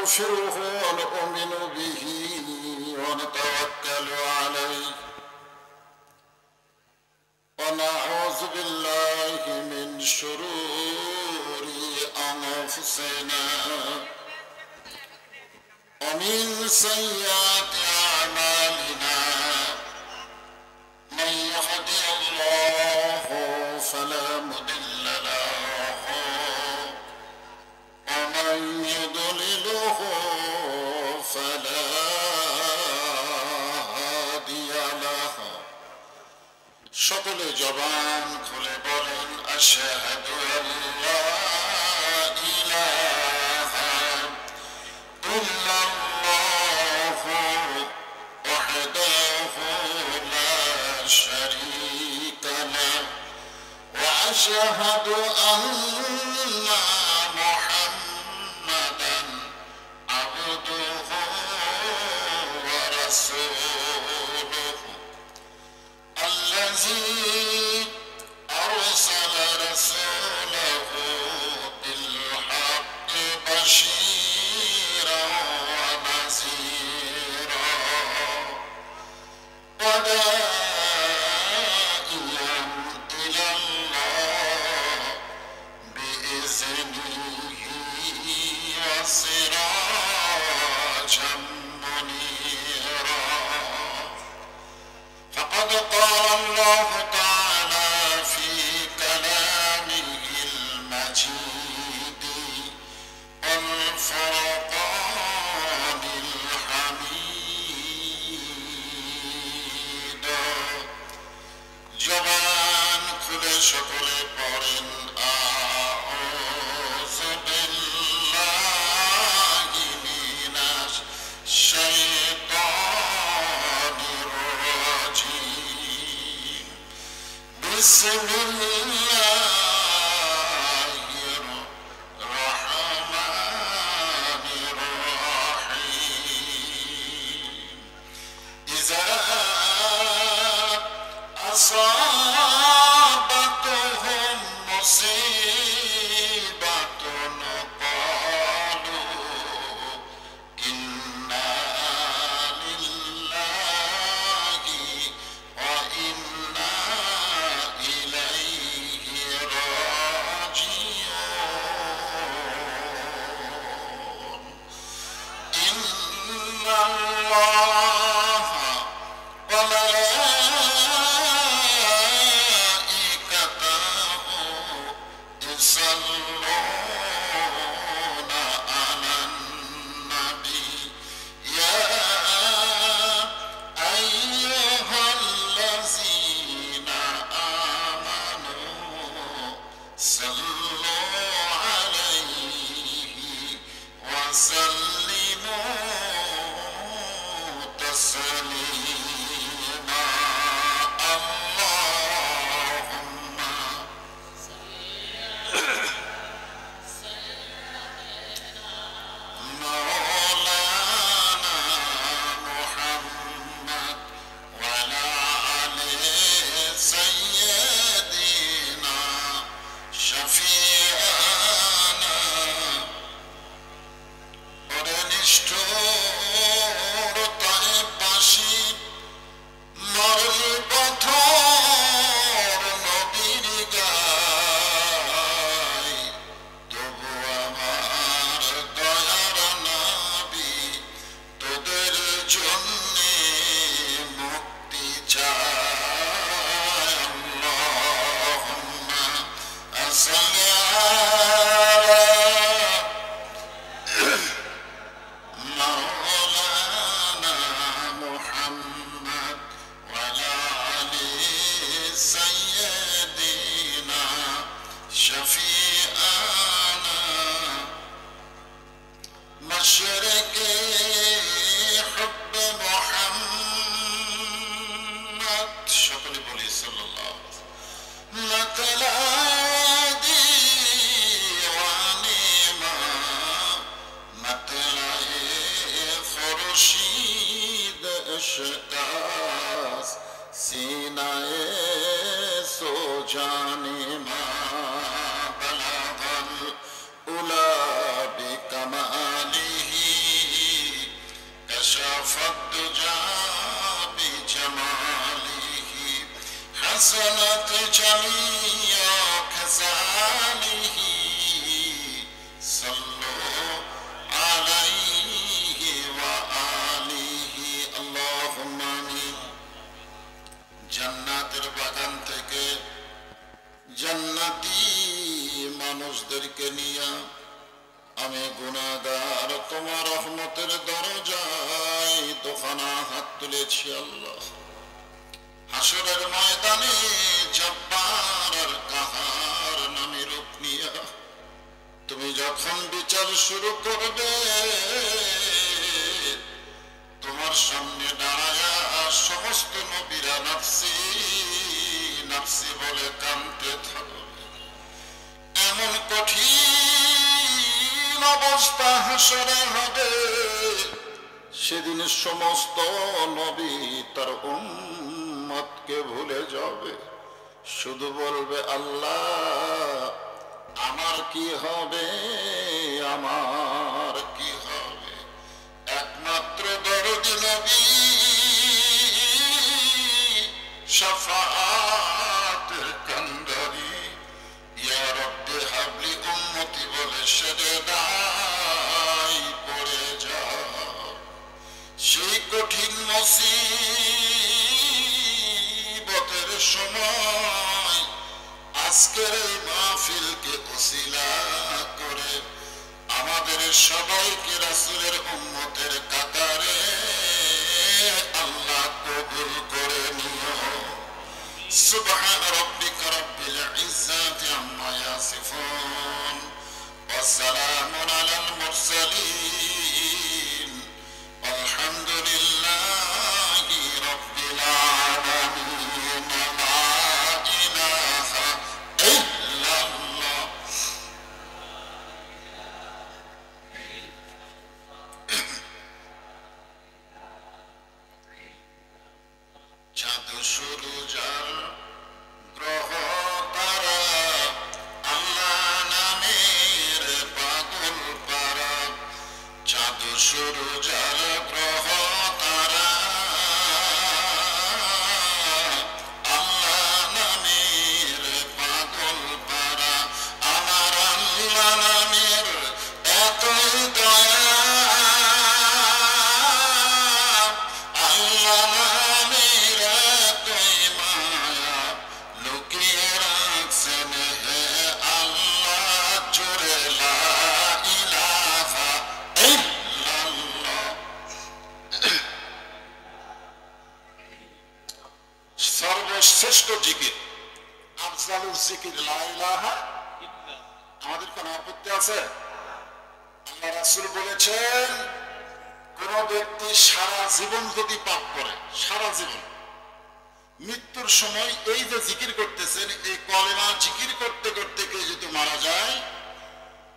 ونستغفره ونؤمن به ونتوكل عليه ونعوذ بالله من شرور أنفسنا ومن سيئات أعمالنا من يهده الله فلا مضل له ومن يضلله فلا هادي له সকলে জবান খুলে বলেন আশহাদু আল্লা ইলাহা ইল্লাল্লাহু ওয়াহদাহু লা শারীকা লাহু ওয়া আশহাদু আন্না মুহাম্মাদান আবদুহু ওয়া রাসূলুহু الذي أرسل رسوله بالحق بشيرا ونذيرا وداعيا إلى الله بإذنه وسراجا منيرا فقد قال الله تعالى في كلامه المجيد والفرقان الحميد জবান খুলে সকলে পড়েন আউযু বিল্লাহি মিনাশ শাইতানির রাজীম বিসমিল্লাহির রহমানির রহিম ইযা أصابتهم مصيبة قالوا إنا لله وإنا إليه راجعون إن الله وملائكته يصلون على النبي يا أيها الذين آمنوا صلوا عليه وسلموا تسليما اللهم مولانا محمد وعلى آل سيدنا شفيعنا নিষ্ঠুরতায় পাশি মরলি পথর নবীর গায় তবু আমার দয়ার নবী তোদের জন্যে মুক্তি চায় আল্লাহুম্মা সাল্লি আলা مولانا محمد وعلى آل سيدنا شفيعنا مشرق حب محمد شكرا بولي صلى الله مطلع ديوانما مطلع خورشید اشتاس سینه سو جانی ما بلغ الأولى بكماله حسنت جميع خصاله صلوا عليه وآله اللهم آمين জান্নাতের বাগান থেকে জান্নাতি মানুষদেরকে নিয়ে আমি গুনাহগার তোমার রহমতের দরজায় দোকানা হাত তুলেছি আল্লাহ। হাসরের ময়দানে জব্বার আর কাহার নামে রূপ নিয়া তুমি যখন বিচার শুরু করবে, তোমার সামনে দাঁড়ায়া সমস্ত নবীরা নাফসি নাফসি বলে কাঁদতে থাকবে। এমন কঠিন অবস্থা হাসরে হবে, সেদিন সমস্ত নবী তার উম্মতকে ভুলে যাবে, শুধু বলবে আল্লাহ আমার কি হবে, আমার কি হবে। একমাত্র দরদি নবী শাফাআতের কান্ডারি ইয়া রব্বি হাবলি উম্মতি বলে সেজদায় পড়ে যায়। সেই কঠিন মুসিবতের সময় আজকের এই মাহফিলকে ওসিলা করে আমাদের সবাইকে রাসূলের উম্মতের কাতারে আল্লাহ কবুল করে নিও। সুবহান রাব্বিকা রাব্বিল ইজ্জাতি আম্মা ইয়াসিফুন ওয়া সালামুন আলাল মুরসালিন আলহামদুলিল্লাহি রাব্বিল আলামিন। লা ইলাহা ইল্লাল্লাহ। চাঁদ শুরু যার গ্রহ তারা আল্লাহ নামের পাগল পারা। চাঁদ শুরু যার গ্রহ তারা আল্লাহ নামের পাগল পারা। আমার আল্লাহ নামের এতই দয়া, আল্লাহ নামের এতই মায়া, লুকিয়ে রাখছেন হে আল্লাহ জোরে লা ইলাহা ইল্লাল্লাহ। সর্বশ্রেষ্ঠ জিকির আফজালুল জিকির লা ইলাহা ইল্লাল্লাহ। আমাদের কোনো আপত্তি আছে? আল্লাহ রাসূল বলেছেন কোন ব্যক্তি সারা জীবন যদি পাপ করে, সারা জীবন মৃত্যুর সময় এই যে জিকির করতেছেন, এই কলেমা জিকির করতে করতে কেউ যদি মারা যায়,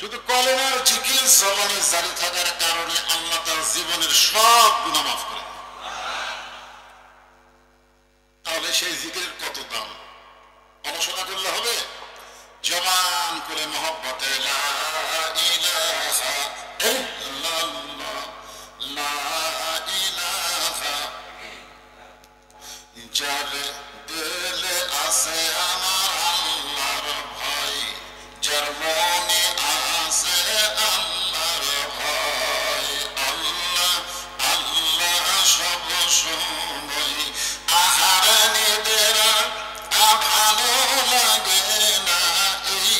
শুধু কলেমার জিকির জবানে জারি থাকার কারণে আল্লাহ তার জীবনের সব গুনাহ মাফ করে। তাহলে সেই জিকিরের কত দাম! আলোচনা করলে হবে জবান করে মহব্বতে লা ইলাহা ইল্লাল্লাহ, লা ইলাহা। যার দিলে আছে আমার আল্লাহর ভয়, যার মনে আছে আল্লাহর ভয়, আল্লাহ আল্লাহ সব সময়। আহারে নিদেরা ভালো লাগে না, এই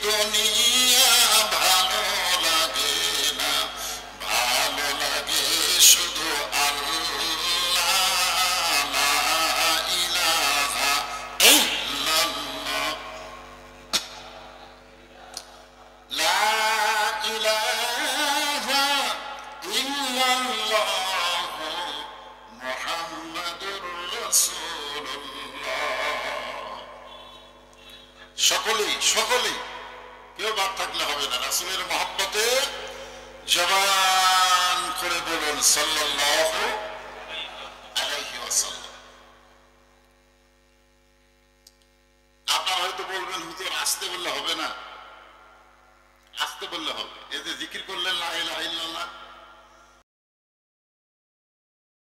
দুনিয়া ভালো লাগে না, ভালো লাগে শুধু আল্লাহ লা ইলাহা ইল্লাল্লাহ, লা ইলাহা ইল্লাল্লাহ মুহাম্মাদুর রাসূলুল্লাহ। সকলেই সকলেই কেউ বাদ থাকলে হবে না, রাসূলের মহব্বতে জবান করে বলুন সাল্লাল্লাহু আলাইহি ওয়াসাল্লাম। আপনারা হয়তো বলবেন হুজুর আসতে বললে হবে না, আসতে বললে হবে। এই যে জিকির করলেন লা